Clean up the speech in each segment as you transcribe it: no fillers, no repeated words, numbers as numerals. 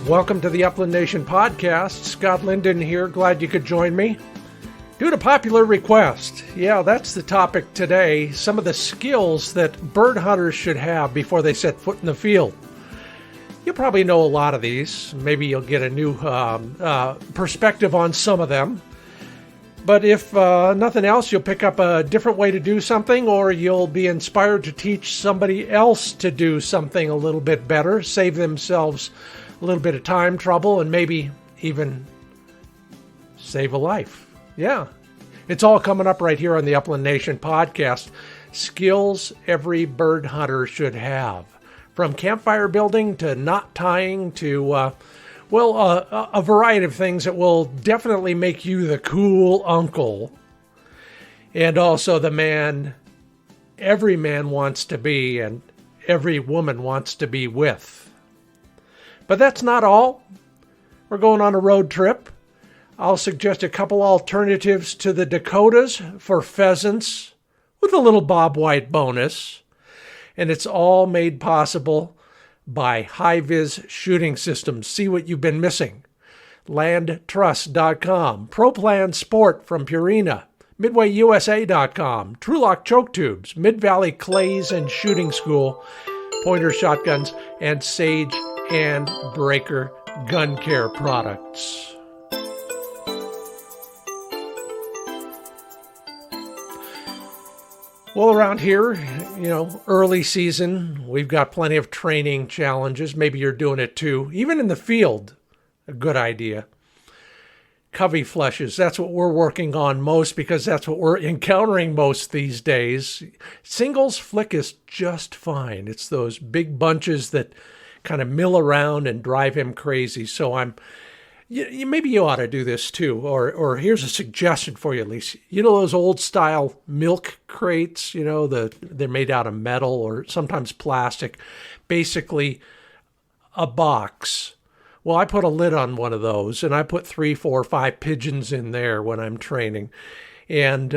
Welcome to the Upland Nation podcast. Scott Linden here. Glad you could join me. Due to popular request, that's the topic today. Some of the skills that bird hunters should have before they set foot in the field. You probably know a lot of these. Maybe you'll get a new perspective on some of them. But if nothing else, you'll pick up a different way to do something, or you'll be inspired to teach somebody else to do something a little bit better, save themselves a little bit of time, trouble, and maybe even save a life. Yeah, it's all coming up right here on the Upland Nation podcast. Skills every bird hunter should have. From campfire building to knot tying to, a variety of things that will definitely make you the cool uncle. And also the man every man wants to be and every woman wants to be with. But that's not all. We're going on a road trip. I'll suggest a couple alternatives to the Dakotas for pheasants with a little bobwhite bonus. And it's all made possible by HiViz shooting systems. See what you've been missing. Landtrust.com, ProPlan Sport from Purina, MidwayUSA.com, TrulockChokes tubes, Mid-Valley Clays and Shooting School, Pointer Shotguns, and Sage and Breaker Gun Care products. Well, around here, early season, we've got plenty of training challenges. Maybe you're doing it too. Even in the field, a good idea. Covey flushes, that's what we're working on most because that's what we're encountering most these days. Singles flick is just fine. It's those big bunches that kind of mill around and drive him crazy. So maybe you ought to do this too. Or here's a suggestion for you at least. You know those old style milk crates, they're made out of metal or sometimes plastic, basically a box. Well, I put a lid on one of those and I put 3, 4, 5 pigeons in there when I'm training and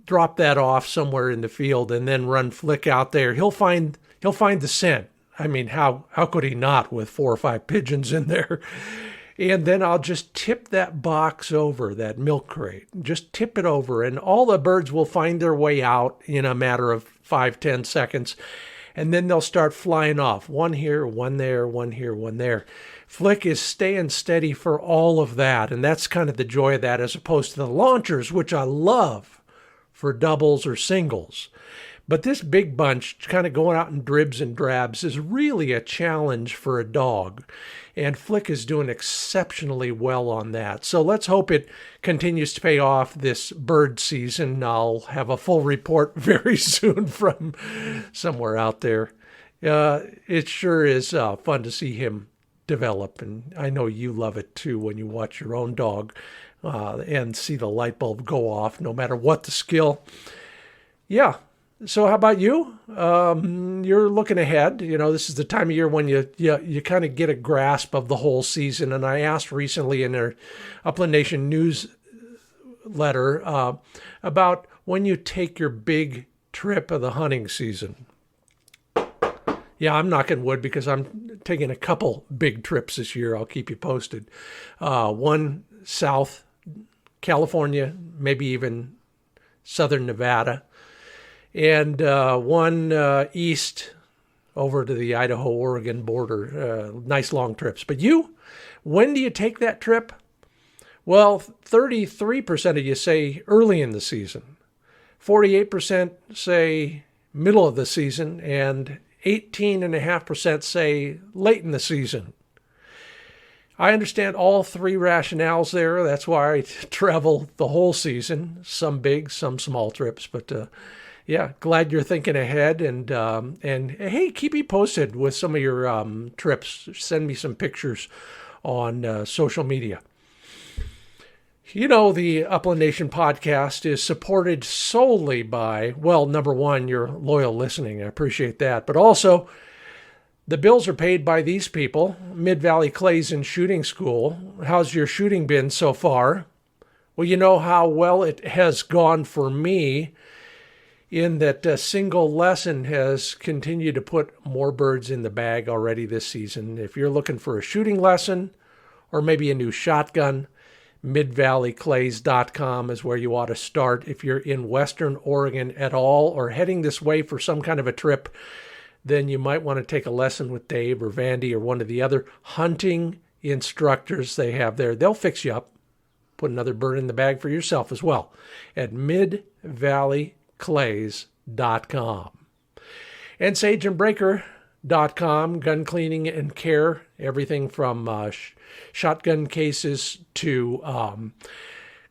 drop that off somewhere in the field and then run Flick out there. He'll find the scent. I mean, how could he not with 4 or 5 pigeons in there? And then I'll just tip that box over, that milk crate. Just tip it over, and all the birds will find their way out in a matter of 5-10 seconds. And then they'll start flying off. One here, one there, one here, one there. Flick is staying steady for all of that, and that's kind of the joy of that as opposed to the launchers, which I love for doubles or singles. But this big bunch, kind of going out in dribs and drabs, is really a challenge for a dog. And Flick is doing exceptionally well on that. So let's hope it continues to pay off this bird season. I'll have a full report very soon from somewhere out there. It sure is fun to see him develop. And I know you love it too when you watch your own dog and see the light bulb go off, no matter what the skill. Yeah. So how about you? You're looking ahead. This is the time of year when you kind of get a grasp of the whole season. And I asked recently in their Upland Nation newsletter about when you take your big trip of the hunting season. Yeah, I'm knocking wood because I'm taking a couple big trips this year. I'll keep you posted. One South California, maybe even Southern Nevada. And one east over to the Idaho-Oregon border. Nice long trips. But you, when do you take that trip? Well, 33% of you say early in the season. 48% say middle of the season. And 18.5% say late in the season. I understand all three rationales there. That's why I travel the whole season. Some big, some small trips. But yeah, glad you're thinking ahead, and hey, keep me posted with some of your trips. Send me some pictures on social media. The Upland Nation podcast is supported solely by, well, number one, your loyal listening. I appreciate that. But also, the bills are paid by these people, Mid-Valley Clays and Shooting School. How's your shooting been so far? Well, you know how well it has gone for me. in that a single lesson has continued to put more birds in the bag already this season. If you're looking for a shooting lesson or maybe a new shotgun, midvalleyclays.com is where you ought to start. If you're in Western Oregon at all or heading this way for some kind of a trip, then you might want to take a lesson with Dave or Vandy or one of the other hunting instructors they have there. They'll fix you up. Put another bird in the bag for yourself as well at midvalleyclays.com. And sageandbreaker.com, gun cleaning and care, everything from shotgun cases to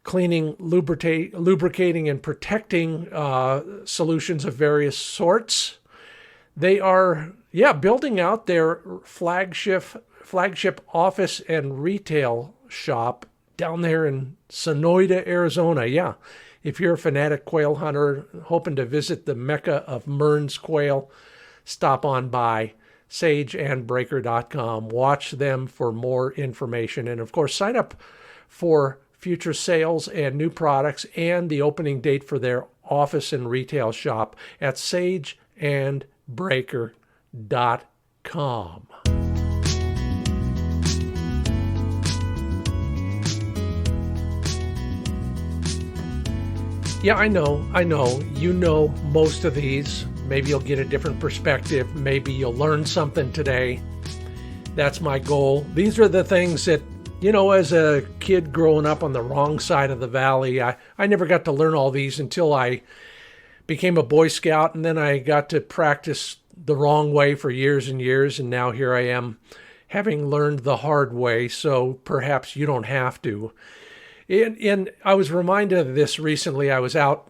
cleaning, lubricating, and protecting solutions of various sorts. They are, building out their flagship office and retail shop down there in Sonoyta, Arizona. Yeah, if you're a fanatic quail hunter hoping to visit the mecca of Mearns quail, stop on by sageandbreaker.com. Watch them for more information. And, of course, sign up for future sales and new products and the opening date for their office and retail shop at sageandbreaker.com. Yeah, I know. You know most of these. Maybe you'll get a different perspective. Maybe you'll learn something today. That's my goal. These are the things that, as a kid growing up on the wrong side of the valley, I never got to learn all these until I became a Boy Scout, and then I got to practice the wrong way for years and years, and now here I am having learned the hard way, so perhaps you don't have to. And I was reminded of this recently. I was out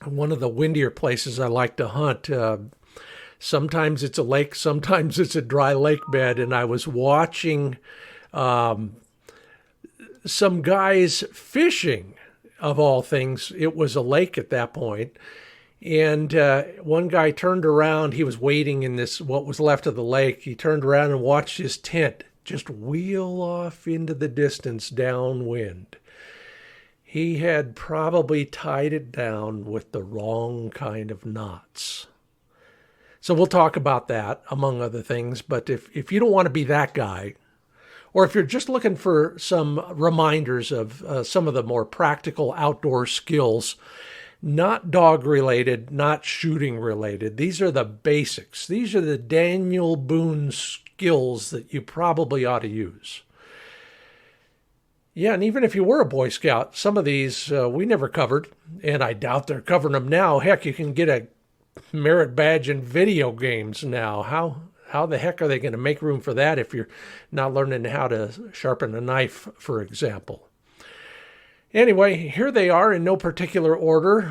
in one of the windier places I like to hunt. Sometimes it's a lake, sometimes it's a dry lake bed, and I was watching some guys fishing, of all things. It was a lake at that point. And one guy turned around. He was wading in what was left of the lake. He turned around and watched his tent just wheel off into the distance downwind. He had probably tied it down with the wrong kind of knots. So we'll talk about that, among other things. But if you don't want to be that guy, or if you're just looking for some reminders of some of the more practical outdoor skills, not dog related, not shooting related, these are the basics. These are the Daniel Boone skills that you probably ought to use. Yeah, and even if you were a Boy Scout, some of these we never covered, and I doubt they're covering them now. Heck, you can get a merit badge in video games now. How the heck are they going to make room for that if you're not learning how to sharpen a knife, for example? Anyway, here they are in no particular order.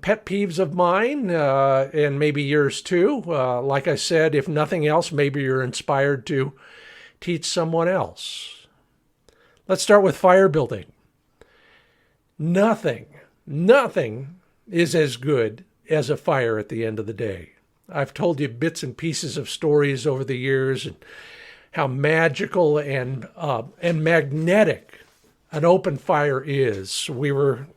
Pet peeves of mine, and maybe yours too. Like I said, if nothing else, maybe you're inspired to teach someone else. Let's start with fire building. Nothing is as good as a fire at the end of the day. I've told you bits and pieces of stories over the years and how magical and magnetic an open fire is. We were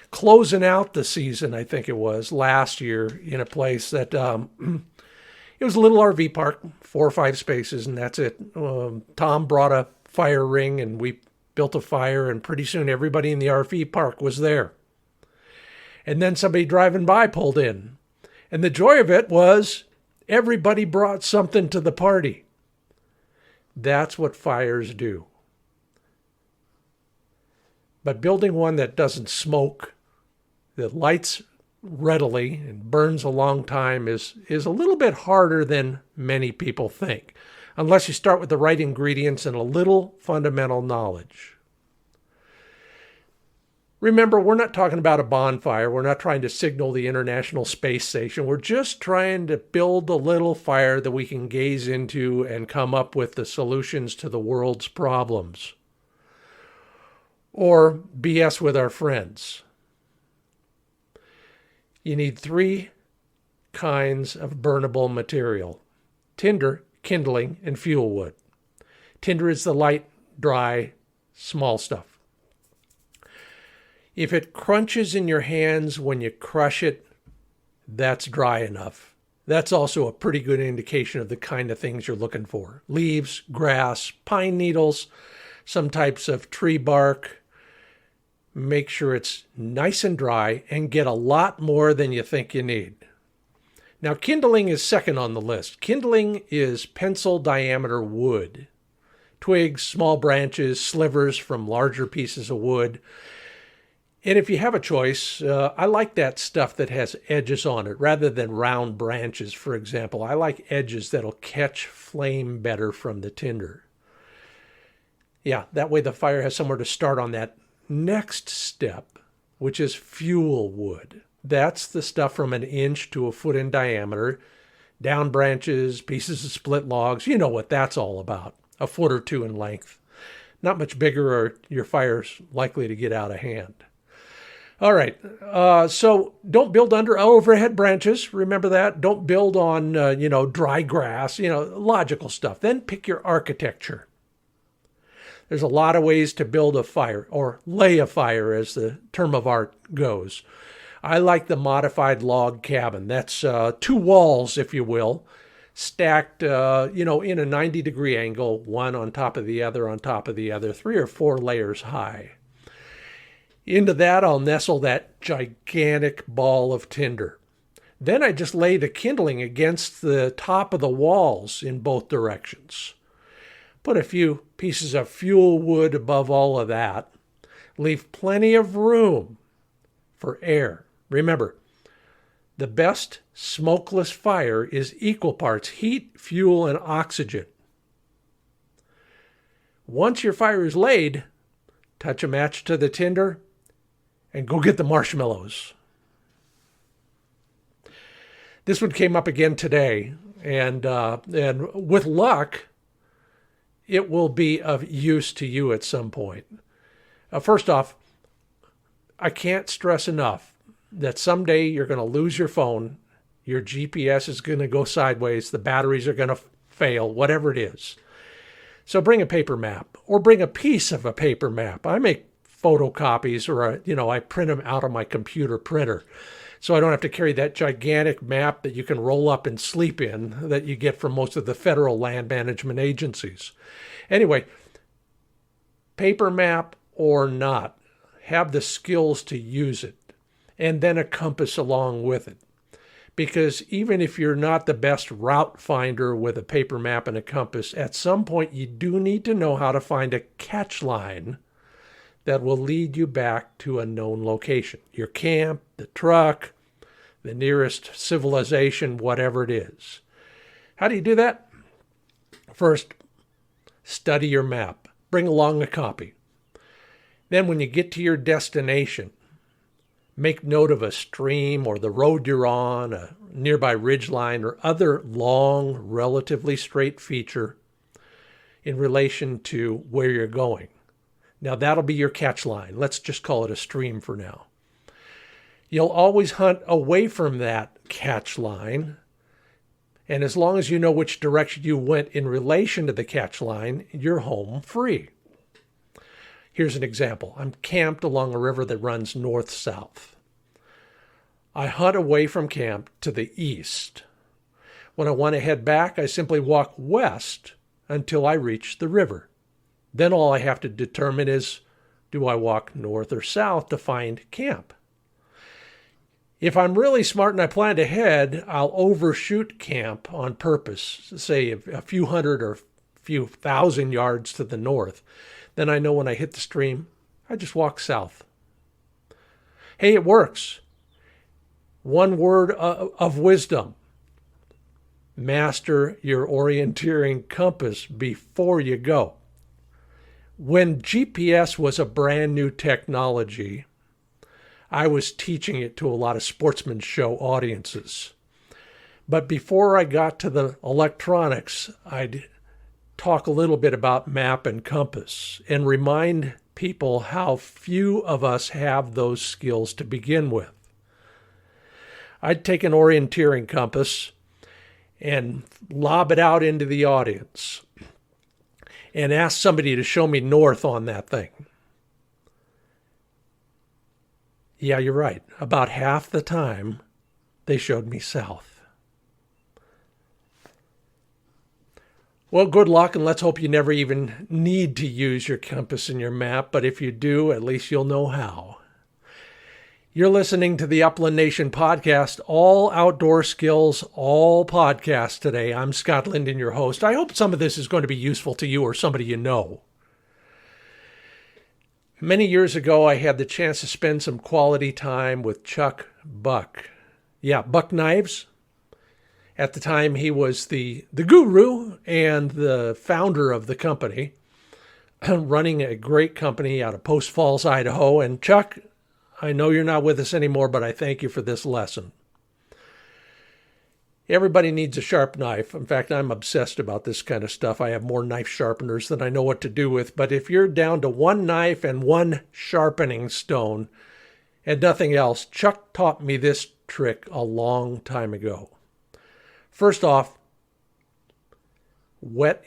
closing out the season, I think it was, last year in a place that it was a little RV park, 4 or 5 spaces, and that's it. Tom brought a fire ring, and we built a fire, and pretty soon everybody in the RV park was there. And then somebody driving by pulled in. And the joy of it was everybody brought something to the party. That's what fires do. But building one that doesn't smoke, that lights readily and burns a long time is a little bit harder than many people think, unless you start with the right ingredients and a little fundamental knowledge. Remember, we're not talking about a bonfire. We're not trying to signal the International Space Station. We're just trying to build a little fire that we can gaze into and come up with the solutions to the world's problems. Or BS with our friends. You need 3 kinds of burnable material: tinder, kindling, and fuel wood. Tinder is the light, dry, small stuff. If it crunches in your hands when you crush it, That's dry enough. That's also a pretty good indication of the kind of things you're looking for. Leaves, grass, pine needles, some types of tree bark. Make sure it's nice and dry and get a lot more than you think you need. Now, kindling is second on the list. Kindling is pencil diameter wood. Twigs, small branches, slivers from larger pieces of wood. And if you have a choice, I like that stuff that has edges on it rather than round branches, for example. I like edges that'll catch flame better from the tinder. Yeah, that way the fire has somewhere to start on that next step, which is fuel wood. That's the stuff from 1 inch to 1 foot in diameter. Down branches, pieces of split logs, you know what that's all about. 1 foot or 2 in length. Not much bigger or your fire's likely to get out of hand. All right, so don't build under overhead branches. Remember that. Don't build on, dry grass, logical stuff. Then pick your architecture. There's a lot of ways to build a fire, or lay a fire as the term of art goes. I like the modified log cabin. That's 2 walls, if you will, stacked, in a 90-degree angle, one on top of the other, 3 or 4 layers high. Into that, I'll nestle that gigantic ball of tinder. Then I just lay the kindling against the top of the walls in both directions. Put a few pieces of fuel wood above all of that. Leave plenty of room for air. Remember, the best smokeless fire is equal parts heat, fuel, and oxygen. Once your fire is laid, touch a match to the tinder and go get the marshmallows. This one came up again today, and with luck, it will be of use to you at some point. First off, I can't stress enough that someday you're going to lose your phone, your GPS is going to go sideways, the batteries are going to fail, whatever it is. So bring a paper map, or bring a piece of a paper map. I make photocopies, or I print them out on my computer printer, so I don't have to carry that gigantic map that you can roll up and sleep in that you get from most of the federal land management agencies. Anyway, paper map or not, have the skills to use it, and then a compass along with it. Because even if you're not the best route finder with a paper map and a compass, at some point you do need to know how to find a catch line that will lead you back to a known location. Your camp, the truck, the nearest civilization, whatever it is. How do you do that? First, study your map. Bring along a copy. Then when you get to your destination, make note of a stream or the road you're on, a nearby ridgeline, or other long, relatively straight feature in relation to where you're going. Now that'll be your catch line. Let's just call it a stream for now. You'll always hunt away from that catch line, and as long as you know which direction you went in relation to the catch line, you're home free. Here's an example. I'm camped along a river that runs north-south. I hunt away from camp to the east. When I want to head back, I simply walk west until I reach the river. Then all I have to determine is, do I walk north or south to find camp? If I'm really smart and I plan ahead, I'll overshoot camp on purpose, say a few hundred or few thousand yards to the north. Then I know when I hit the stream, I just walk south. Hey, it works. One word of wisdom. Master your orienteering compass before you go. When GPS was a brand new technology, I was teaching it to a lot of sportsman show audiences. But before I got to the electronics, I'd talk a little bit about map and compass and remind people how few of us have those skills to begin with. I'd take an orienteering compass and lob it out into the audience and ask somebody to show me north on that thing. Yeah, you're right. About half the time, they showed me south. Well, good luck, and let's hope you never even need to use your compass and your map, but if you do, at least you'll know how. You're listening to the Upland Nation podcast, all outdoor skills, all podcasts today. I'm Scott Linden, your host. I hope some of this is going to be useful to you or somebody you know. Many years ago, I had the chance to spend some quality time with Chuck Buck. Yeah, Buck Knives. At the time, he was the guru and the founder of the company, running a great company out of Post Falls, Idaho. And Chuck, I know you're not with us anymore, but I thank you for this lesson. Everybody needs a sharp knife. In fact, I'm obsessed about this kind of stuff. I have more knife sharpeners than I know what to do with. But if you're down to one knife and one sharpening stone and nothing else, Chuck taught me this trick a long time ago. First off, wet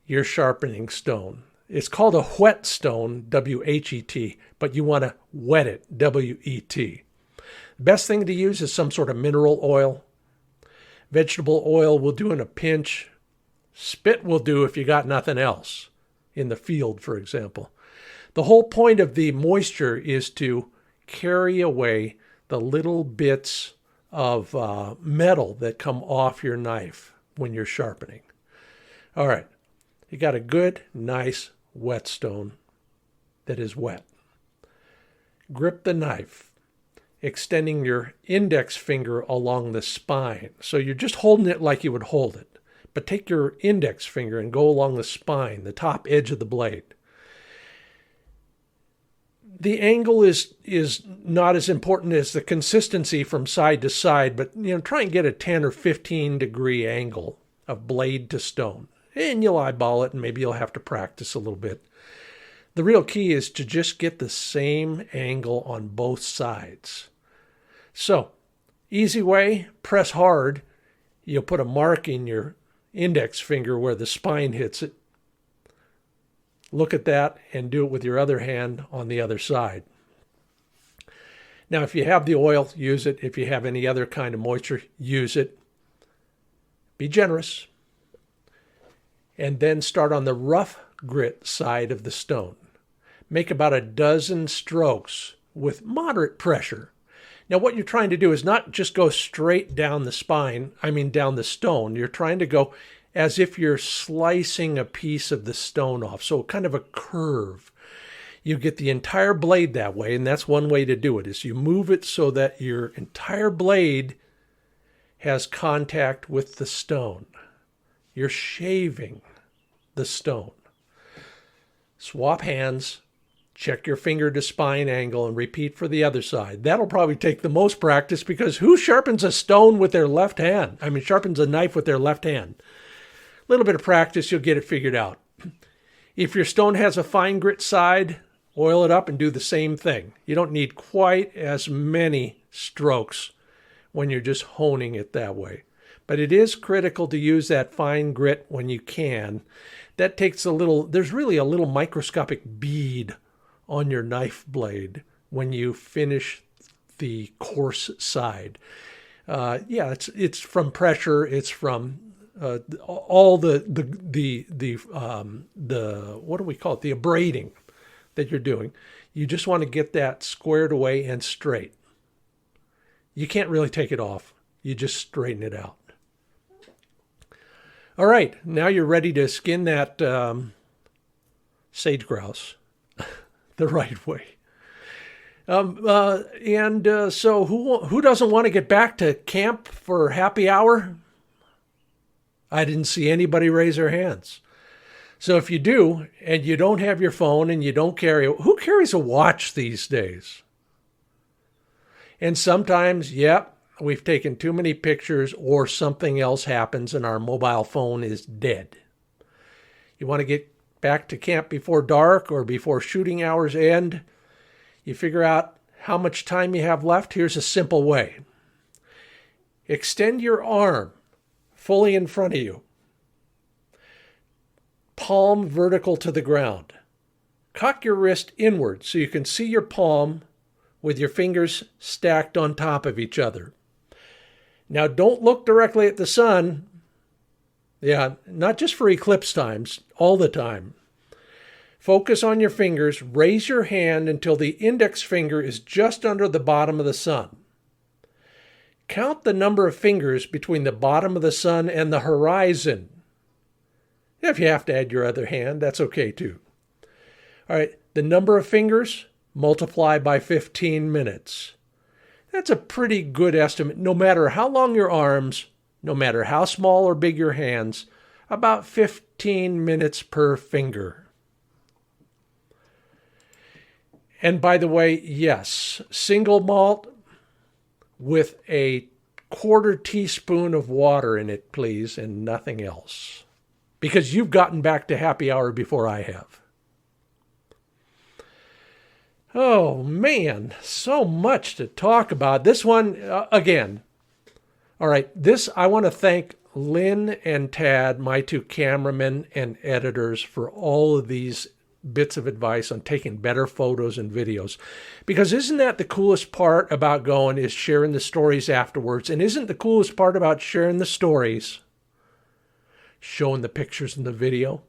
your sharpening stone. It's called a whetstone, W-H-E-T, but you want to wet it, W-E-T. The best thing to use is some sort of mineral oil. Vegetable oil will do in a pinch. Spit will do if you got nothing else, in the field, for example. The whole point of the moisture is to carry away the little bits of metal that come off your knife when you're sharpening. All right, you got a good, nice whetstone that is wet. Grip the knife, extending your index finger along the spine. So you're just holding it like you would hold it. But take your index finger and go along the spine, the top edge of the blade. The angle is not as important as the consistency from side to side, but try and get a 10 or 15 degree angle of blade to stone. And you'll eyeball it, and maybe you'll have to practice a little bit. The real key is to just get the same angle on both sides. So, easy way, press hard. You'll put a mark in your index finger where the spine hits it. Look at that and do it with your other hand on the other side. Now, if you have the oil, use it. If you have any other kind of moisture, use it. Be generous. And then start on the rough grit side of the stone. Make about a dozen strokes with moderate pressure. Now, what you're trying to do is not just go straight down the spine, down the stone. You're trying to go as if you're slicing a piece of the stone off. So kind of a curve. You get the entire blade that way, and that's one way to do it, is you move it so that your entire blade has contact with the stone. You're shaving the stone. Swap hands, check your finger to spine angle, and repeat for the other side. That'll probably take the most practice, because who sharpens a stone with their left hand? Sharpens a knife with their left hand. A little bit of practice, you'll get it figured out. If your stone has a fine grit side, oil it up and do the same thing. You don't need quite as many strokes when you're just honing it that way. But it is critical to use that fine grit when you can. That takes there's really a little microscopic bead on your knife blade when you finish the coarse side. It's from pressure. It's from all the what do we call it? The abrading that you're doing. You just want to get that squared away and straight. You can't really take it off. You just straighten it out. All right, now you're ready to skin that sage grouse the right way. So who doesn't want to get back to camp for happy hour? I didn't see anybody raise their hands. So if you do, and you don't have your phone and you don't who carries a watch these days? And sometimes, we've taken too many pictures or something else happens and our mobile phone is dead. You want to get back to camp before dark or before shooting hours end? You figure out how much time you have left. Here's a simple way. Extend your arm fully in front of you. Palm vertical to the ground. Cock your wrist inward so you can see your palm with your fingers stacked on top of each other. Now, don't look directly at the sun. Yeah, not just for eclipse times, all the time. Focus on your fingers. Raise your hand until the index finger is just under the bottom of the sun. Count the number of fingers between the bottom of the sun and the horizon. If you have to add your other hand, that's okay too. All right, the number of fingers, multiply by 15 minutes. That's a pretty good estimate, no matter how long your arms, no matter how small or big your hands, about 15 minutes per finger. And by the way, yes, single malt with a quarter teaspoon of water in it, please, and nothing else. Because you've gotten back to happy hour before I have. Oh, man, so much to talk about. This one, again. All right, I want to thank Lynn and Tad, my two cameramen and editors, for all of these bits of advice on taking better photos and videos. Because isn't that the coolest part about going is sharing the stories afterwards? And isn't the coolest part about sharing the stories showing the pictures in the video?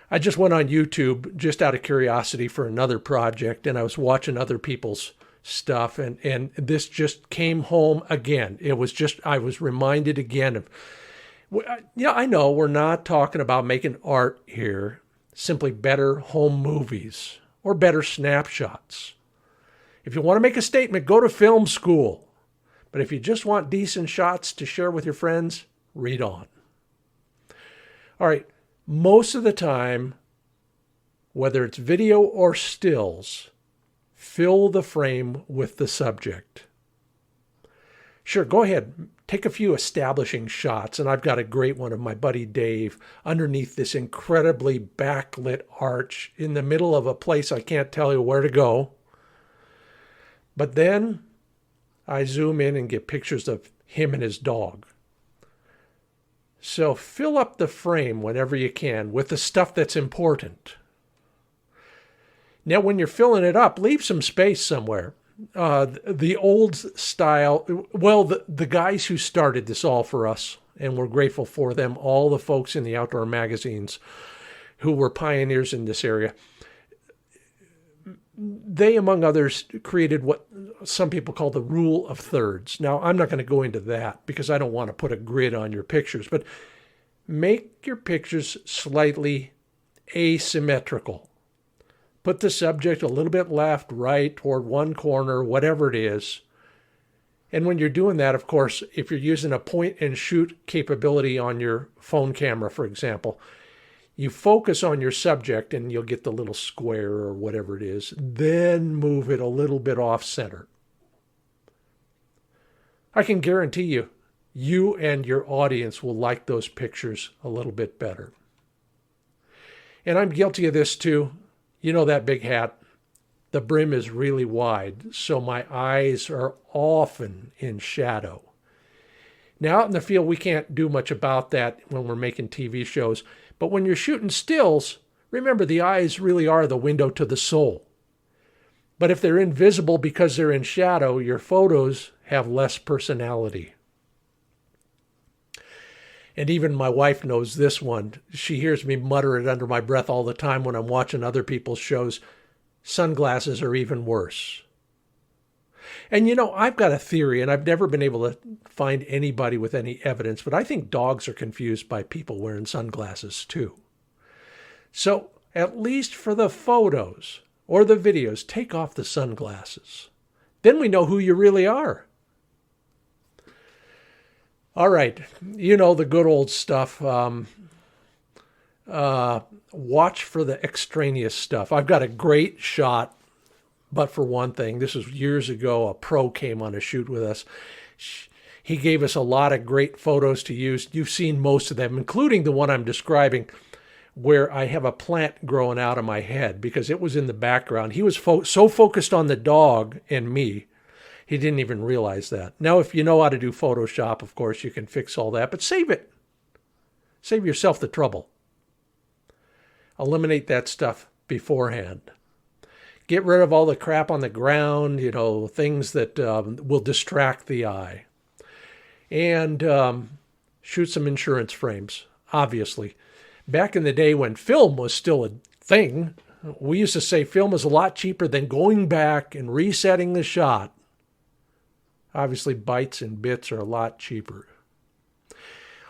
I just went on YouTube just out of curiosity for another project, and I was watching other people's stuff, and this just came home again. It was just, I was reminded again of, yeah, I know we're not talking about making art here, simply better home movies or better snapshots. If you want to make a statement, go to film school. But if you just want decent shots to share with your friends, read on. All right. Most of the time, whether it's video or stills, fill the frame with the subject. Sure, go ahead, take a few establishing shots, and I've got a great one of my buddy Dave underneath this incredibly backlit arch in the middle of a place I can't tell you where to go. But then I zoom in and get pictures of him and his dog. So fill up the frame whenever you can with the stuff that's important. Now, when you're filling it up, leave some space somewhere. The old style, well, the guys who started this all for us, and we're grateful for them, all the folks in the outdoor magazines who were pioneers in this area, they, among others, created what some people call the rule of thirds. Now, I'm not going to go into that because I don't want to put a grid on your pictures, but make your pictures slightly asymmetrical. Put the subject a little bit left, right, toward one corner, whatever it is. And when you're doing that, of course, if you're using a point and shoot capability on your phone camera, for example, you focus on your subject and you'll get the little square or whatever it is. Then move it a little bit off center. I can guarantee you, you and your audience will like those pictures a little bit better. And I'm guilty of this too. You know that big hat? The brim is really wide, so my eyes are often in shadow. Now, out in the field, we can't do much about that when we're making TV shows. But when you're shooting stills, remember the eyes really are the window to the soul. But if they're invisible because they're in shadow, your photos have less personality. And even my wife knows this one. She hears me mutter it under my breath all the time when I'm watching other people's shows. Sunglasses are even worse. And you know, I've got a theory, and I've never been able to find anybody with any evidence, but I think dogs are confused by people wearing sunglasses too. So at least for the photos or the videos, take off the sunglasses. Then we know who you really are. All right, you know the good old stuff. Watch for the extraneous stuff. I've got a great shot. But for one thing, this was years ago, a pro came on a shoot with us. He gave us a lot of great photos to use. You've seen most of them, including the one I'm describing, where I have a plant growing out of my head because it was in the background. He was so focused on the dog and me, he didn't even realize that. Now, if you know how to do Photoshop, of course, you can fix all that, but save it. Save yourself the trouble. Eliminate that stuff beforehand. Get rid of all the crap on the ground, you know, things that will distract the eye. and shoot some insurance frames, obviously. Back in the day when film was still a thing, we used to say film is a lot cheaper than going back and resetting the shot. Obviously, bytes and bits are a lot cheaper.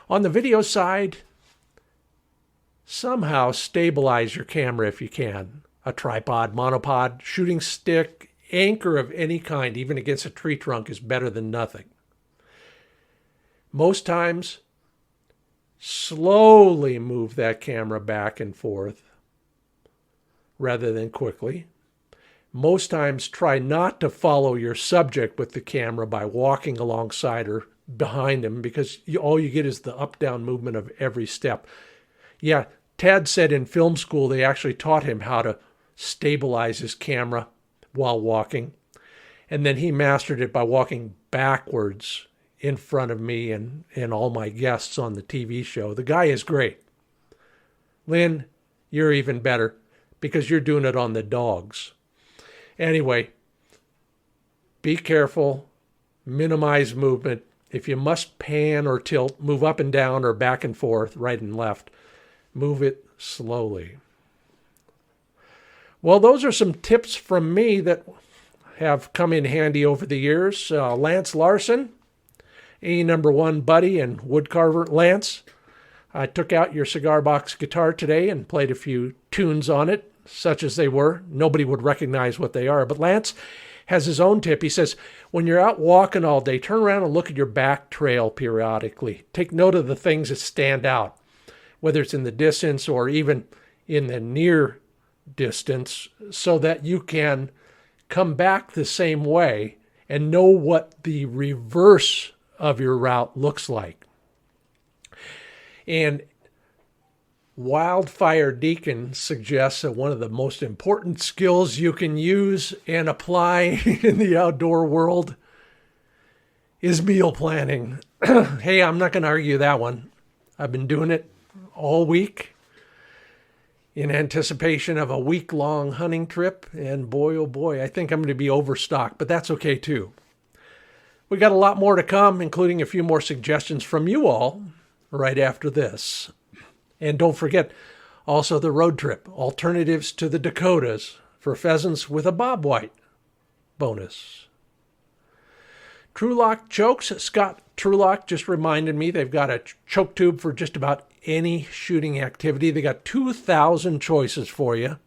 On the video side, somehow stabilize your camera if you can. A tripod, monopod, shooting stick, anchor of any kind, even against a tree trunk, is better than nothing. Most times, slowly move that camera back and forth rather than quickly. Most times, try not to follow your subject with the camera by walking alongside or behind him, because all you get is the up-down movement of every step. Yeah, Tad said in film school they actually taught him how to stabilize his camera while walking, and then he mastered it by walking backwards in front of me and all my guests on the TV show. The guy is great. Lynn, you're even better because you're doing it on the dogs. Anyway, be careful, minimize movement. If you must pan or tilt, move up and down or back and forth, right and left. Move it slowly. Well, those are some tips from me that have come in handy over the years. Lance Larson, #1 buddy and woodcarver. Lance, I took out your cigar box guitar today and played a few tunes on it, such as they were. Nobody would recognize what they are. But Lance has his own tip. He says, when you're out walking all day, turn around and look at your back trail periodically. Take note of the things that stand out, whether it's in the distance or even in the near distance, so that you can come back the same way and know what the reverse of your route looks like. And Wildfire Deacon suggests that one of the most important skills you can use and apply in the outdoor world is meal planning. Hey, I'm not going to argue that one. I've been doing it all week in anticipation of a week-long hunting trip, and boy, oh boy, I think I'm going to be overstocked, but that's okay too. We got a lot more to come, including a few more suggestions from you all right after this. And don't forget, also the road trip, alternatives to the Dakotas for pheasants with a bobwhite bonus. TrulockChokes, Scott Trulock just reminded me they've got a choke tube for just about any shooting activity. They got 2,000 choices for you.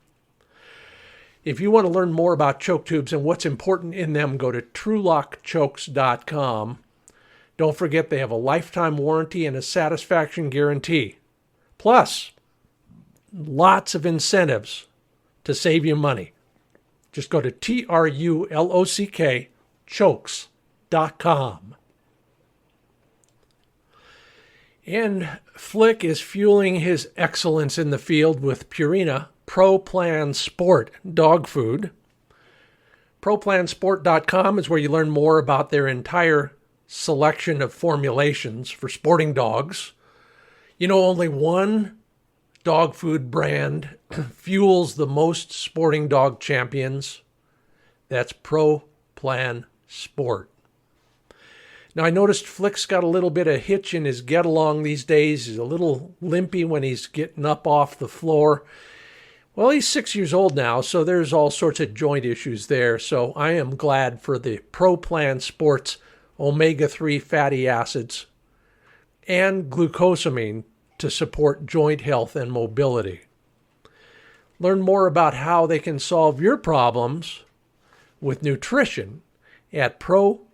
If you want to learn more about choke tubes and what's important in them, go to TrulockChokes.com. Don't forget they have a lifetime warranty and a satisfaction guarantee. Plus, lots of incentives to save you money. Just go to TrulockChokes.com. And Flick is fueling his excellence in the field with Purina Pro Plan Sport dog food. ProPlansport.com is where you learn more about their entire selection of formulations for sporting dogs. You know, only one dog food brand fuels the most sporting dog champions. That's Pro Plan Sport. Now, I noticed Flick's got a little bit of hitch in his get-along these days. He's a little limpy when he's getting up off the floor. Well, he's 6 years old now, so there's all sorts of joint issues there. So I am glad for the Pro Plan Sports omega-3 fatty acids and glucosamine to support joint health and mobility. Learn more about how they can solve your problems with nutrition at ProPlansport.com.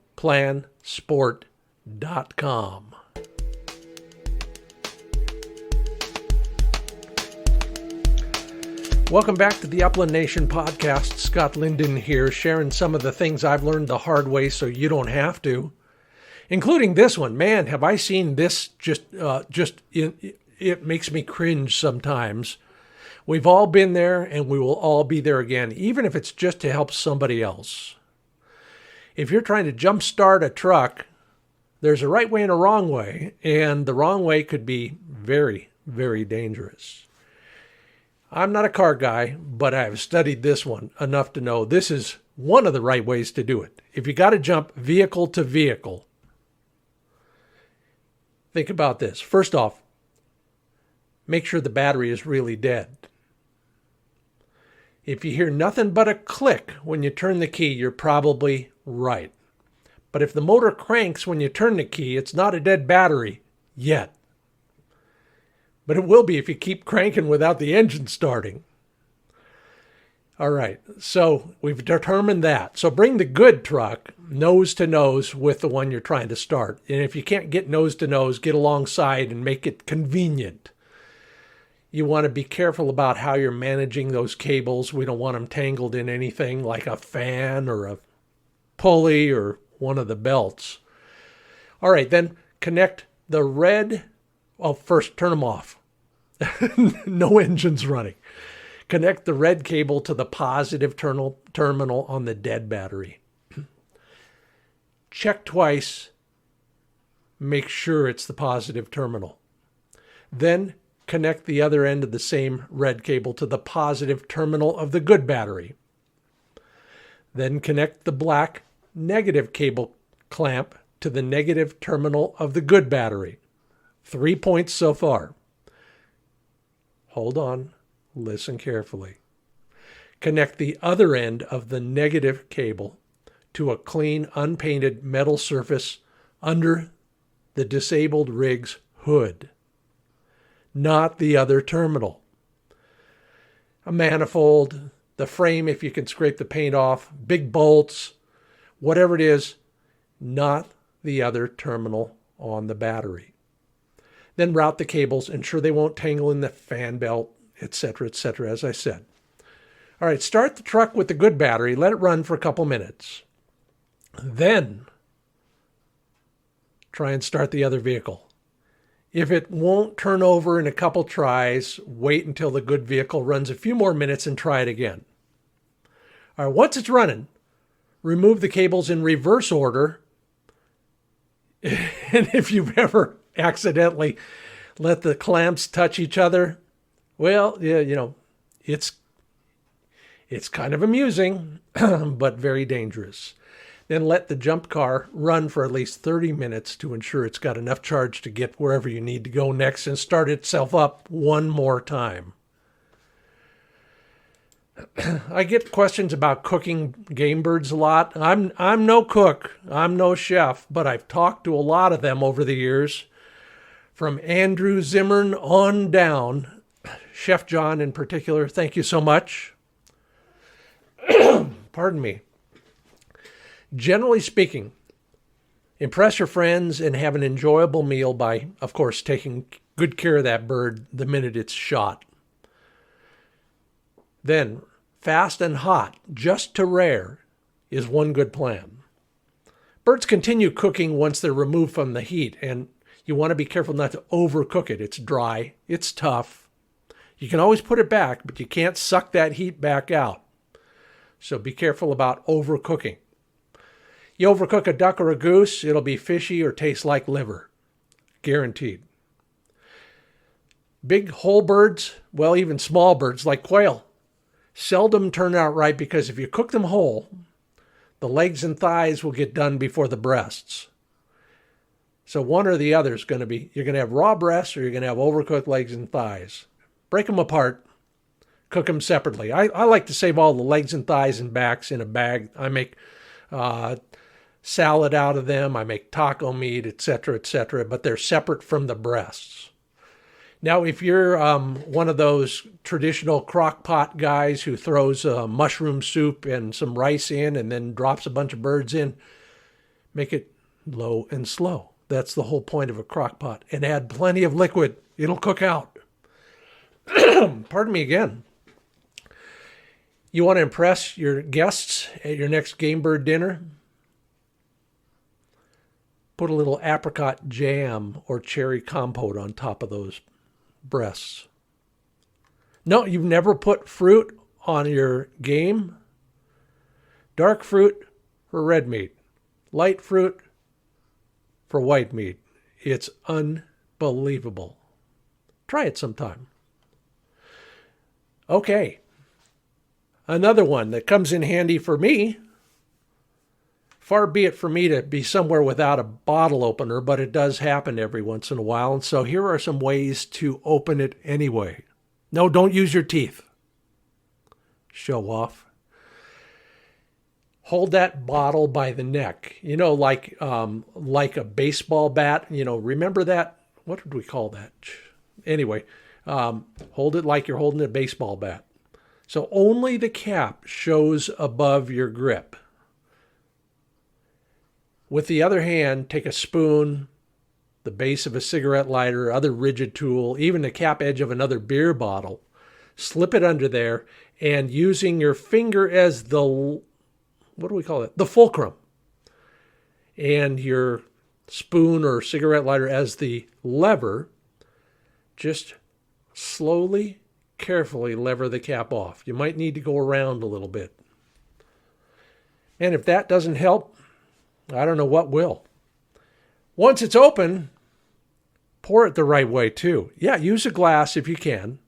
Welcome back to the Upland Nation podcast. Scott Linden here, sharing some of the things I've learned the hard way so you don't have to, including this one. Man, have I seen this it makes me cringe sometimes. We've all been there and we will all be there again, even if it's just to help somebody else. If you're trying to jumpstart a truck, there's a right way and a wrong way, and the wrong way could be very, very dangerous. I'm not a car guy, but I've studied this one enough to know this is one of the right ways to do it. If you got to jump vehicle to vehicle, Think about this. First off, make sure the battery is really dead. If you hear nothing but a click when you turn the key, you're probably right. But if the motor cranks when you turn the key, it's not a dead battery yet. But it will be if you keep cranking without the engine starting. All right, so we've determined that. So bring the good truck nose to nose with the one you're trying to start. And if you can't get nose to nose, get alongside and make it convenient. You want to be careful about how you're managing those cables. We don't want them tangled in anything like a fan or a pulley or one of the belts. All right, then connect the red. Well, first turn them off. No engines running. Connect the red cable to the positive terminal on the dead battery. Check twice. Make sure it's the positive terminal. Then connect the other end of the same red cable to the positive terminal of the good battery. Then connect the black negative cable clamp to the negative terminal of the good battery. 3 points so far. Hold on. Listen carefully. Connect the other end of the negative cable to a clean, unpainted metal surface under the disabled rig's hood, not the other terminal. A manifold, the frame if you can scrape the paint off, big bolts, whatever it is, not the other terminal on the battery. Then route the cables, ensure they won't tangle in the fan belt, etc., as I said. All right, start the truck with the good battery. Let it run for a couple minutes. Then try and start the other vehicle. If it won't turn over in a couple tries, wait until the good vehicle runs a few more minutes and try it again. All right, once it's running, remove the cables in reverse order. And if you've ever accidentally let the clamps touch each other, well, yeah, it's kind of amusing, but very dangerous. Then let the jump car run for at least 30 minutes to ensure it's got enough charge to get wherever you need to go next and start itself up one more time. I get questions about cooking game birds a lot. I'm no cook, I'm no chef, but I've talked to a lot of them over the years, from Andrew Zimmern on down. Chef John in particular, thank you so much. Pardon me. Generally speaking, impress your friends and have an enjoyable meal by, of course, taking good care of that bird the minute it's shot. Then, fast and hot, just to rare, is one good plan. Birds continue cooking once they're removed from the heat, and you want to be careful not to overcook it. It's dry, it's tough. You can always put it back, but you can't suck that heat back out. So be careful about overcooking. You overcook a duck or a goose, it'll be fishy or taste like liver. Guaranteed. Big whole birds, well, even small birds like quail, seldom turn out right because if you cook them whole, the legs and thighs will get done before the breasts. So one or the other is going to be, you're going to have raw breasts or you're going to have overcooked legs and thighs. Break them apart, cook them separately. I like to save all the legs and thighs and backs in a bag. I make salad out of them. I make taco meat, etc., but they're separate from the breasts. Now, if you're one of those traditional crock pot guys who throws mushroom soup and some rice in and then drops a bunch of birds in, make it low and slow. That's the whole point of a crock pot. And add plenty of liquid. It'll cook out. Pardon me again. You want to impress your guests at your next game bird dinner? Put a little apricot jam or cherry compote on top of those breasts. No, you've never put fruit on your game? Dark fruit for red meat. Light fruit for white meat. It's unbelievable. Try it sometime. Okay. Another one that comes in handy for me. Far be it for me to be somewhere without a bottle opener, but it does happen every once in a while. And so here are some ways to open it anyway. No, don't use your teeth. Show off. Hold that bottle by the neck. You know, like a baseball bat. You know, remember that? What did we call that? Anyway, hold it like you're holding a baseball bat. So only the cap shows above your grip. With the other hand, take a spoon, the base of a cigarette lighter, other rigid tool, even the cap edge of another beer bottle. Slip it under there, and using your finger as the, what do we call it? The fulcrum. And your spoon or cigarette lighter as the lever, just slowly, carefully lever the cap off. You might need to go around a little bit. And if that doesn't help, I don't know what will. Once it's open, pour it the right way too. Yeah, use a glass if you can.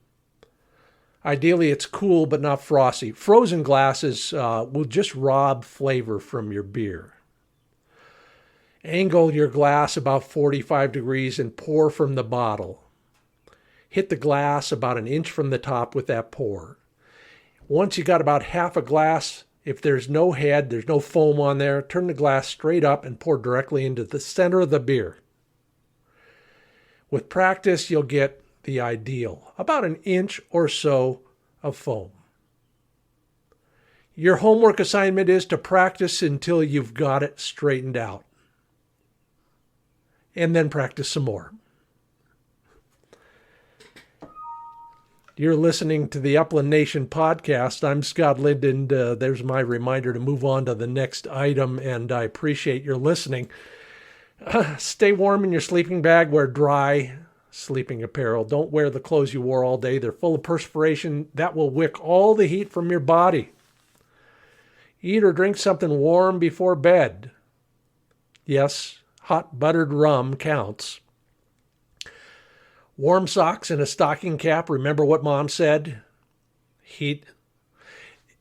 Ideally, it's cool but not frosty. Frozen glasses will just rob flavor from your beer. Angle your glass about 45 degrees and pour from the bottle. Hit the glass about an inch from the top with that pour. Once you got about half a glass, if there's no head, there's no foam on there, turn the glass straight up and pour directly into the center of the beer. With practice, you'll get the ideal, about an inch or so of foam. Your homework assignment is to practice until you've got it straightened out. And then practice some more. You're listening to the Upland Nation podcast. I'm Scott Linden. There's my reminder to move on to the next item, and I appreciate your listening. Stay warm in your sleeping bag. Wear dry sleeping apparel. Don't wear the clothes you wore all day. They're full of perspiration. That will wick all the heat from your body. Eat or drink something warm before bed. Yes, hot buttered rum counts. Warm socks and a stocking cap. Remember what Mom said? Heat.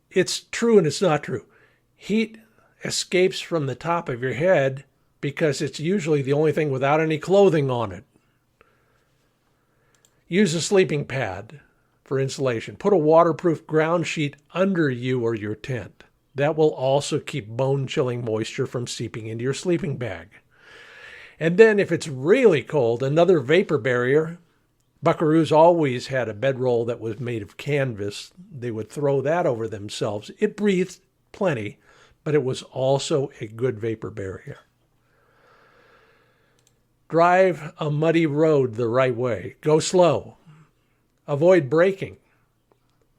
It's true and it's not true. Heat escapes from the top of your head because it's usually the only thing without any clothing on it. Use a sleeping pad for insulation. Put a waterproof ground sheet under you or your tent. That will also keep bone-chilling moisture from seeping into your sleeping bag. And then if it's really cold, another vapor barrier. Buckaroos always had a bedroll that was made of canvas. They would throw that over themselves. It breathed plenty, but it was also a good vapor barrier. Drive a muddy road the right way. Go slow. Avoid braking.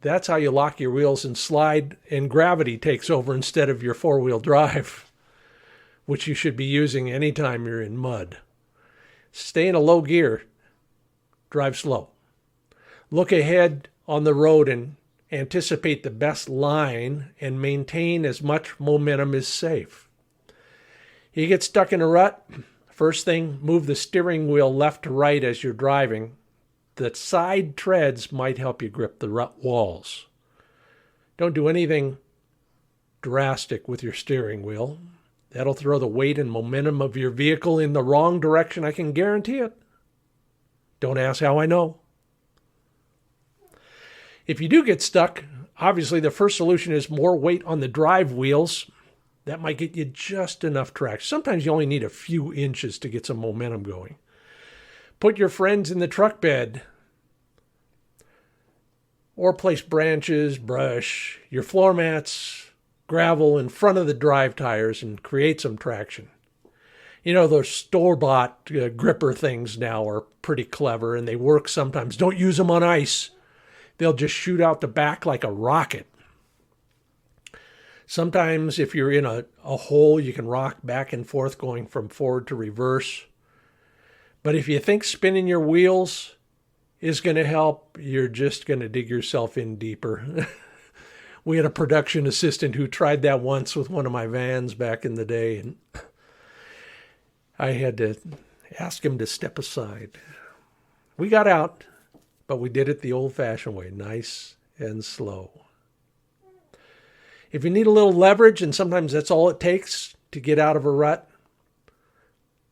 That's how you lock your wheels and slide, and gravity takes over instead of your four-wheel drive, which you should be using anytime you're in mud. Stay in a low gear. Drive slow. Look ahead on the road and anticipate the best line and maintain as much momentum as safe. You get stuck in a rut, first thing, move the steering wheel left to right as you're driving. The side treads might help you grip the rut walls. Don't do anything drastic with your steering wheel. That'll throw the weight and momentum of your vehicle in the wrong direction, I can guarantee it. Don't ask how I know. If you do get stuck, obviously the first solution is more weight on the drive wheels. That might get you just enough traction. Sometimes you only need a few inches to get some momentum going. Put your friends in the truck bed. Or place branches, brush, your floor mats, gravel in front of the drive tires and create some traction. You know, those store-bought gripper things now are pretty clever, and they work sometimes. Don't use them on ice. They'll just shoot out the back like a rocket. Sometimes if you're in a hole, you can rock back and forth going from forward to reverse. But if you think spinning your wheels is going to help, you're just going to dig yourself in deeper. We had a production assistant who tried that once with one of my vans back in the day, and I had to ask him to step aside. We got out, but we did it the old-fashioned way, nice and slow. If you need a little leverage, and sometimes that's all it takes, to get out of a rut.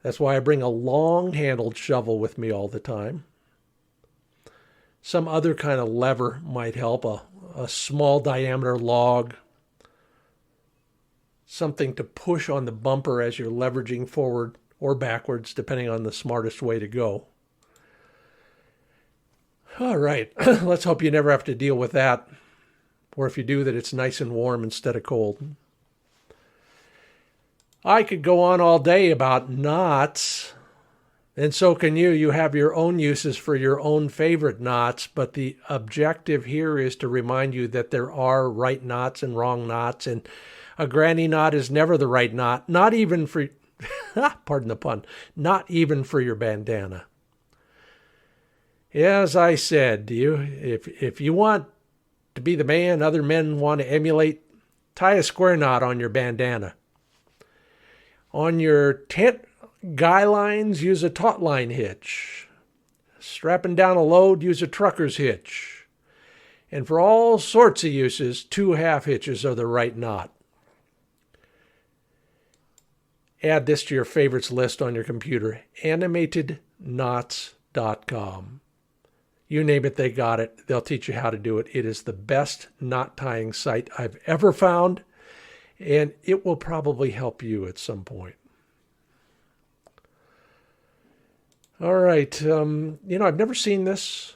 That's why I bring a long-handled shovel with me all the time. Some other kind of lever might help, a small diameter log, something to push on the bumper as you're leveraging forward or backwards, depending on the smartest way to go. All right, let's hope you never have to deal with that. Or if you do, that it's nice and warm instead of cold. I could go on all day about knots, and so can you. You have your own uses for your own favorite knots, but the objective here is to remind you that there are right knots and wrong knots, and a granny knot is never the right knot, not even for, pardon the pun, not even for your bandana. As I said, if you want to be the man other men want to emulate, tie a square knot on your bandana. On your tent guy lines, use a taut line hitch. Strapping down a load, use a trucker's hitch. And for all sorts of uses, 2 half hitches are the right knot. Add this to your favorites list on your computer, animatedknots.com. You name it, they got it. They'll teach you how to do it. It is the best knot tying site I've ever found, and it will probably help you at some point. All right. I've never seen this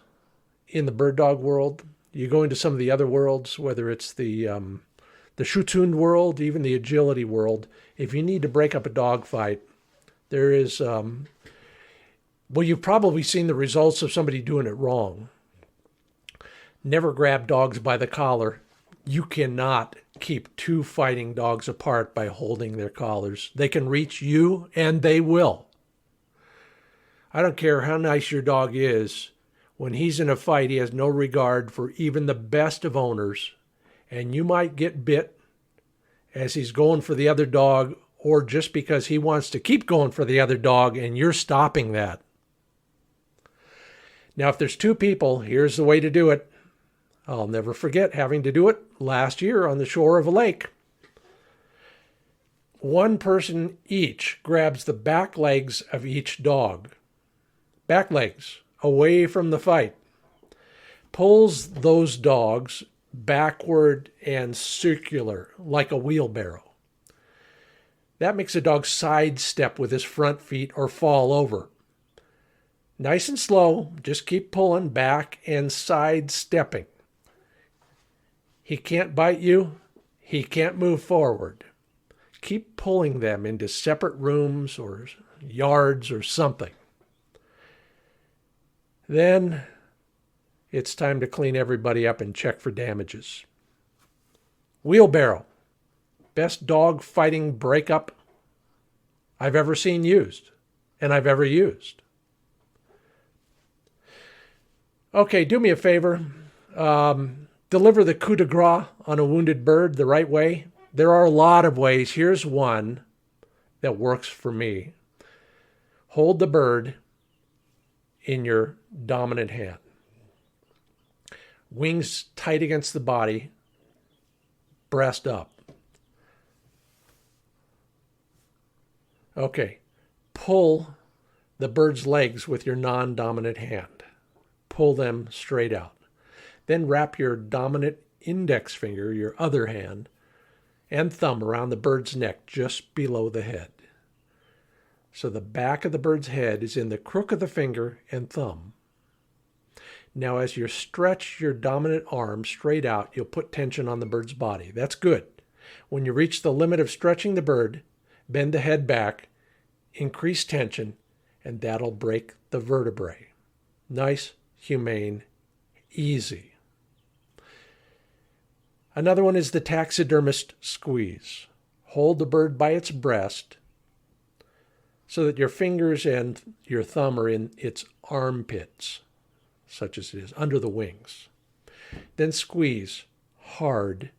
in the bird dog world. You go into some of the other worlds, whether it's the Schutzhund world, even the agility world. If you need to break up a dog fight, there is... Well, you've probably seen the results of somebody doing it wrong. Never grab dogs by the collar. You cannot keep 2 fighting dogs apart by holding their collars. They can reach you, and they will. I don't care how nice your dog is. When he's in a fight, he has no regard for even the best of owners, and you might get bit as he's going for the other dog, or just because he wants to keep going for the other dog, and you're stopping that. Now, if there's 2 people, here's the way to do it. I'll never forget having to do it last year on the shore of a lake. 1 person each grabs the back legs of each dog. Back legs, away from the fight. Pulls those dogs backward and circular, like a wheelbarrow. That makes a dog sidestep with his front feet or fall over. Nice and slow, just keep pulling back and sidestepping. He can't bite you. He can't move forward. Keep pulling them into separate rooms or yards or something. Then it's time to clean everybody up and check for damages. Wheelbarrow. Best dog fighting breakup I've ever seen used and I've ever used. Okay, do me a favor. Deliver the coup de grace on a wounded bird the right way. There are a lot of ways. Here's one that works for me. Hold the bird in your dominant hand. Wings tight against the body, breast up. Okay, pull the bird's legs with your non-dominant hand. Pull them straight out. Then wrap your dominant index finger, your other hand, and thumb around the bird's neck just below the head. So the back of the bird's head is in the crook of the finger and thumb. Now as you stretch your dominant arm straight out, you'll put tension on the bird's body. That's good. When you reach the limit of stretching the bird, bend the head back, increase tension, and that'll break the vertebrae. Nice, humane, easy. Another one is the taxidermist squeeze. Hold the bird by its breast so that your fingers and your thumb are in its armpits, such as it is, under the wings. Then squeeze hard.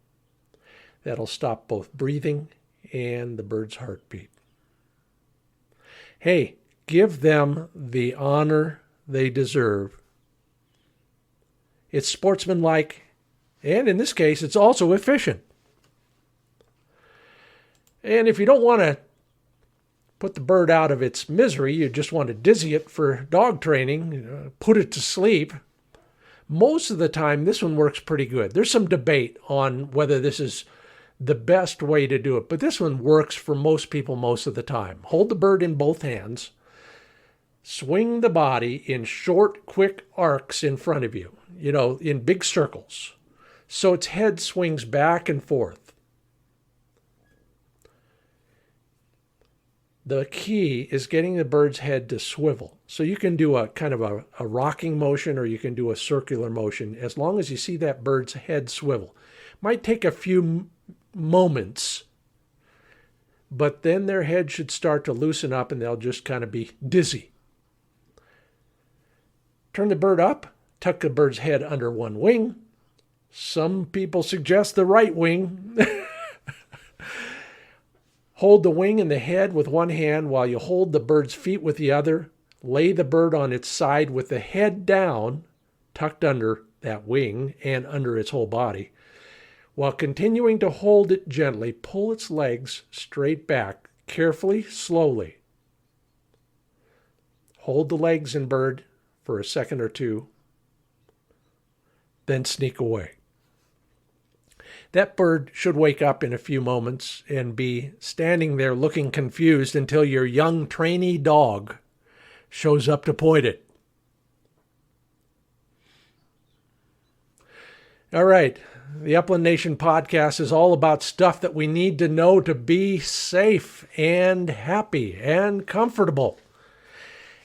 That'll stop both breathing and the bird's heartbeat. Hey, give them the honor they deserve. It's sportsmanlike, and in this case, it's also efficient. And if you don't want to put the bird out of its misery, you just want to dizzy it for dog training, put it to sleep, most of the time this one works pretty good. There's some debate on whether this is the best way to do it, but this one works for most people most of the time. Hold the bird in both hands. Swing the body in short, quick arcs in front of you, in big circles, so its head swings back and forth. The key is getting the bird's head to swivel. So you can do a kind of a rocking motion, or you can do a circular motion, as long as you see that bird's head swivel. Might take a few moments, but then their head should start to loosen up and they'll just kind of be dizzy. Turn the bird up, tuck the bird's head under one wing. Some people suggest the right wing. Hold the wing and the head with one hand while you hold the bird's feet with the other. Lay the bird on its side with the head down, tucked under that wing and under its whole body. While continuing to hold it gently, pull its legs straight back, carefully, slowly. Hold the legs in bird for a second or two, then sneak away. That bird should wake up in a few moments and be standing there looking confused until your young trainee dog shows up to point it. All right, the Upland Nation podcast is all about stuff that we need to know to be safe and happy and comfortable.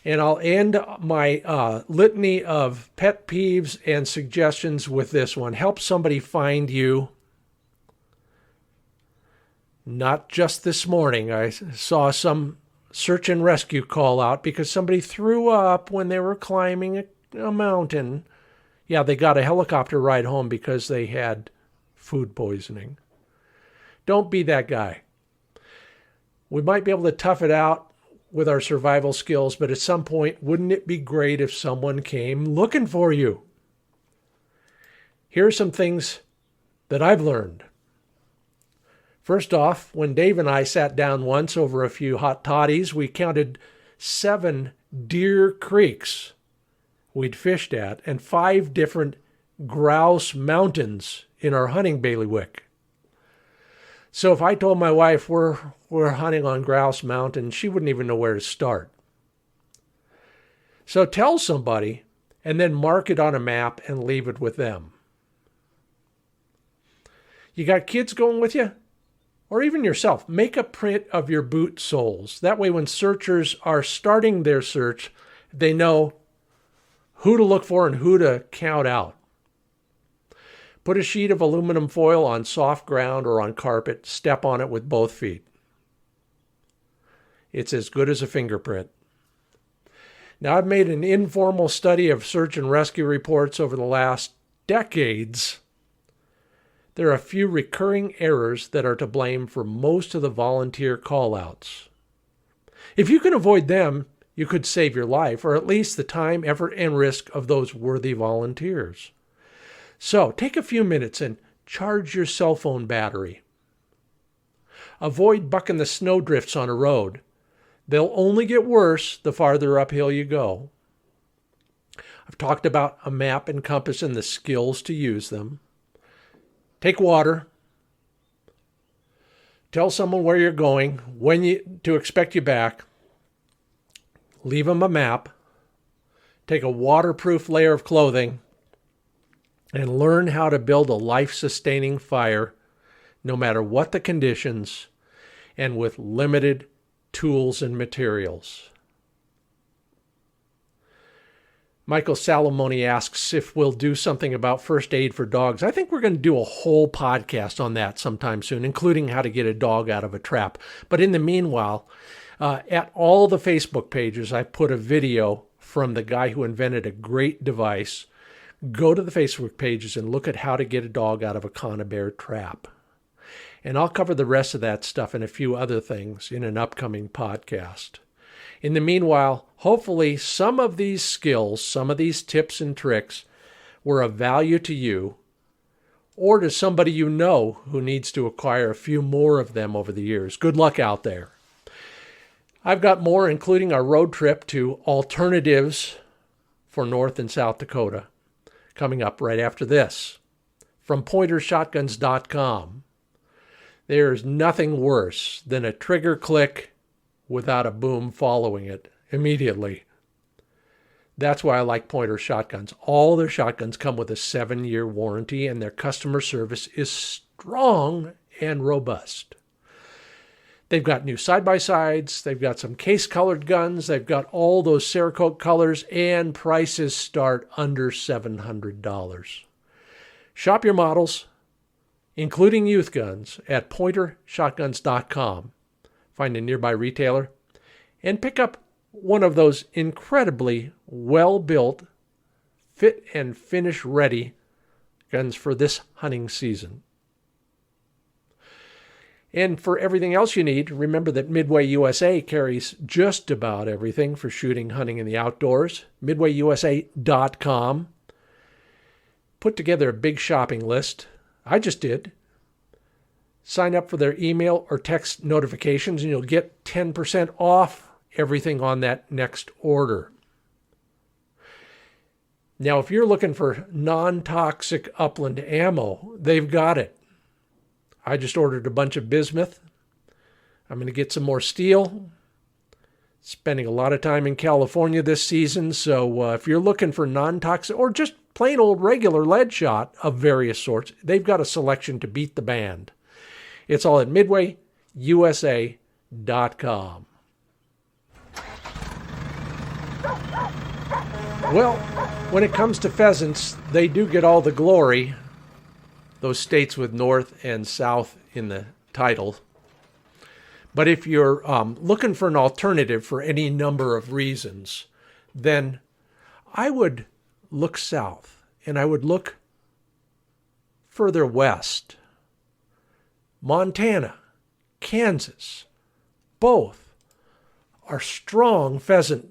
And I'll end my litany of pet peeves and suggestions with this one. Help somebody find you. Not just this morning. I saw some search and rescue call out because somebody threw up when they were climbing a mountain. Yeah, they got a helicopter ride home because they had food poisoning. Don't be that guy. We might be able to tough it out with our survival skills, but at some point, wouldn't it be great if someone came looking for you? Here are some things that I've learned. First off, when Dave and I sat down once over a few hot toddies, we counted 7 Deer Creeks we'd fished at and 5 different grouse mountains in our hunting bailiwick. So if I told my wife we're hunting on Grouse Mountain, she wouldn't even know where to start. So tell somebody and then mark it on a map and leave it with them. You got kids going with you? Or even yourself, make a print of your boot soles. That way when searchers are starting their search, they know who to look for and who to count out. Put a sheet of aluminum foil on soft ground or on carpet. Step on it with both feet. It's as good as a fingerprint. Now, I've made an informal study of search and rescue reports over the last decades. There are a few recurring errors that are to blame for most of the volunteer call-outs. If you can avoid them, you could save your life, or at least the time, effort, and risk of those worthy volunteers. So take a few minutes and charge your cell phone battery. Avoid bucking the snowdrifts on a road. They'll only get worse the farther uphill you go. I've talked about a map and compass and the skills to use them. Take water. Tell someone where you're going, to expect you back. Leave them a map. Take a waterproof layer of clothing. And learn how to build a life-sustaining fire, no matter what the conditions, and with limited tools and materials. Michael Salamoni asks if we'll do something about first aid for dogs. I think we're going to do a whole podcast on that sometime soon, including how to get a dog out of a trap. But in the meanwhile, at all the Facebook pages, I put a video from the guy who invented a great device. Go to the Facebook pages and look at how to get a dog out of a conibear trap. And I'll cover the rest of that stuff and a few other things in an upcoming podcast. In the meanwhile, hopefully some of these skills, some of these tips and tricks were of value to you, or to somebody you know who needs to acquire a few more of them over the years. Good luck out there. I've got more, including our road trip to alternatives for North and South Dakota, coming up right after this. From pointershotguns.com. There's nothing worse than a trigger click without a boom following it immediately. That's why I like Pointer shotguns. All their shotguns come with a 7-year warranty, and their customer service is strong and robust. They've got new side-by-sides. They've got some case-colored guns. They've got all those Cerakote colors, and prices start under $700. Shop your models, including youth guns, at pointershotguns.com. Find a nearby retailer and pick up one of those incredibly well-built, fit and finish ready guns for this hunting season. And for everything else you need, remember that Midway USA carries just about everything for shooting, hunting, and the outdoors. MidwayUSA.com. Put together a big shopping list. I just did. Sign up for their email or text notifications, and you'll get 10% off everything on that next order. Now, if you're looking for non-toxic upland ammo, they've got it. I just ordered a bunch of bismuth. I'm going to get some more steel. Spending a lot of time in California this season, so if you're looking for non-toxic or just plain old regular lead shot of various sorts, they've got a selection to beat the band. It's all at MidwayUSA.com. Well, when it comes to pheasants, they do get all the glory, those states with North and South in the title. But if you're looking for an alternative for any number of reasons, then I would look south, and I would look further west. Montana, Kansas, both are strong pheasant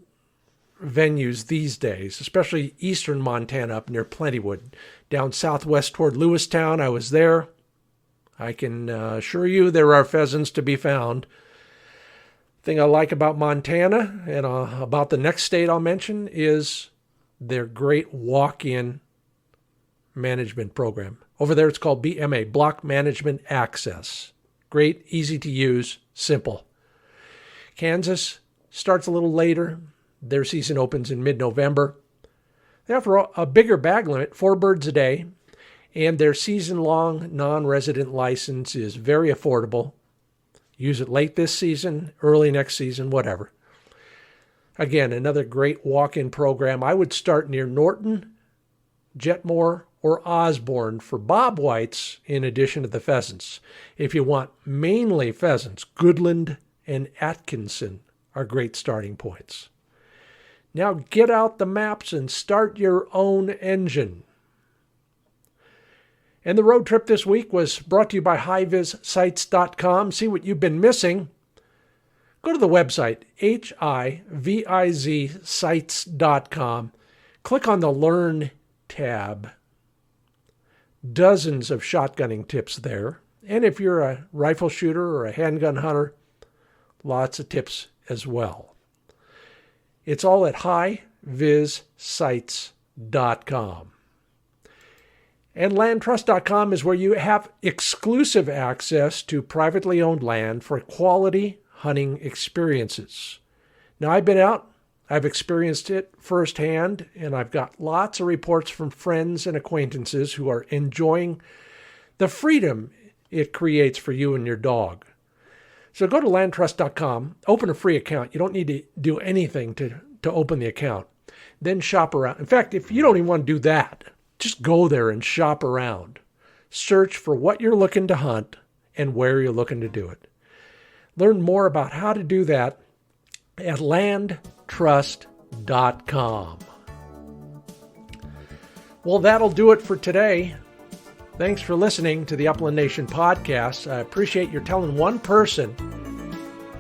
venues these days, especially eastern Montana up near Plentywood. Down southwest toward Lewistown, I was there. I can assure you there are pheasants to be found. Thing I like about Montana and about the next state I'll mention is their great walk-in management program. Over there it's called BMA, Block Management Access. Great, easy to use, simple. Kansas starts a little later. Their season opens in mid-November. They offer a bigger bag limit, 4 birds a day, and their season-long non-resident license is very affordable. Use it late this season, early next season, whatever. Again, another great walk-in program. I would start near Norton, Jetmore, or Osborne for bobwhites in addition to the pheasants. If you want mainly pheasants, Goodland and Atkinson are great starting points. Now get out the maps and start your own engine. And the road trip this week was brought to you by HiVizSites.com. See what you've been missing? Go to the website, HiViz sites.com. Click on the Learn tab. Dozens of shotgunning tips there. And if you're a rifle shooter or a handgun hunter, lots of tips as well. It's all at HiVizSites.com. And landtrust.com is where you have exclusive access to privately owned land for quality hunting experiences. Now, I've been out, I've experienced it firsthand, and I've got lots of reports from friends and acquaintances who are enjoying the freedom it creates for you and your dog. So go to landtrust.com, open a free account. You don't need to do anything to open the account. Then shop around. In fact, if you don't even want to do that, just go there and shop around. Search for what you're looking to hunt and where you're looking to do it. Learn more about how to do that at landtrust.com. Well, that'll do it for today. Thanks for listening to the Upland Nation podcast. I appreciate your telling one person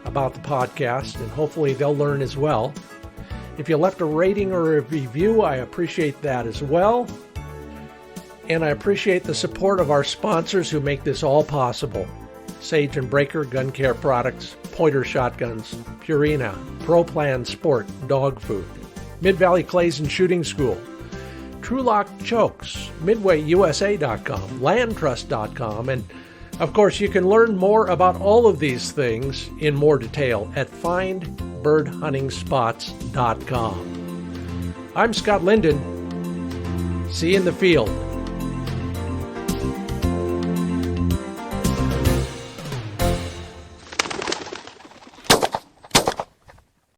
about the podcast, and hopefully they'll learn as well. If you left a rating or a review, I appreciate that as well. And I appreciate the support of our sponsors who make this all possible. Sage and Breaker Gun Care Products, Pointer Shotguns, Purina, ProPlan Sport Dog Food, Mid-Valley Clays and Shooting School, TrulockChokes, MidwayUSA.com, LandTrust.com, and of course you can learn more about all of these things in more detail at FindBirdHuntingSpots.com. I'm Scott Linden. See you in the field.